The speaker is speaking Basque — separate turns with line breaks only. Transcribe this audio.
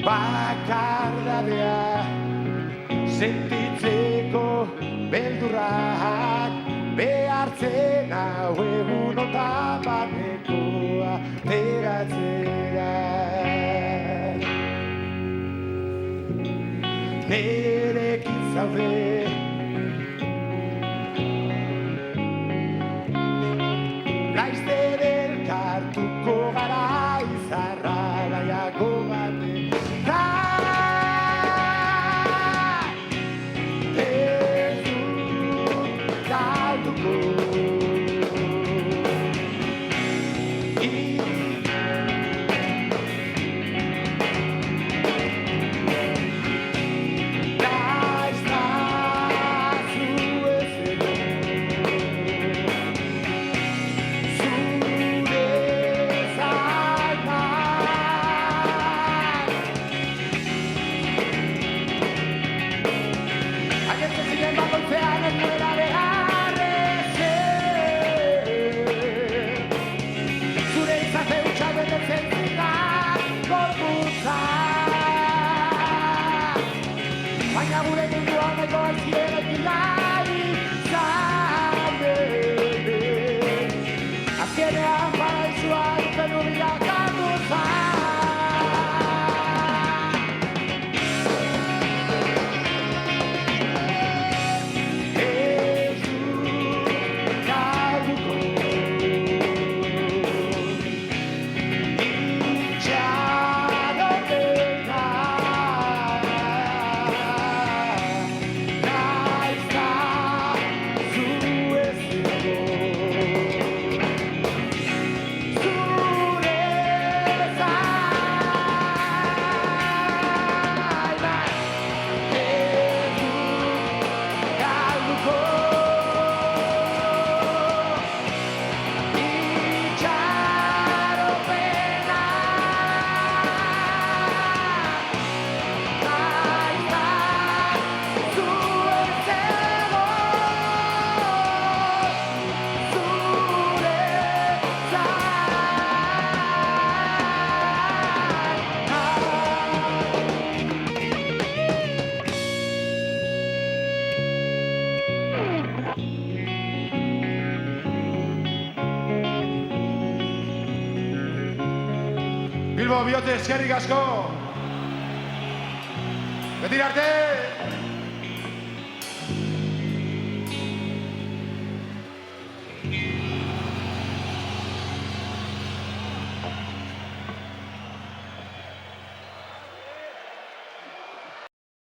bakardadea sentitzeko beldurrak behartzen hau egunotan batekoa teratzera. Nerekin zaude laizter elkartuko gara izarra gaiago batean. Ez dut galduko baina gure mundu honeko alzienekin nahi zande. Azkenean paraizua duten urriak galdu ez dut galduko Bilbo, Biote, eskerrik asko! Betira arte!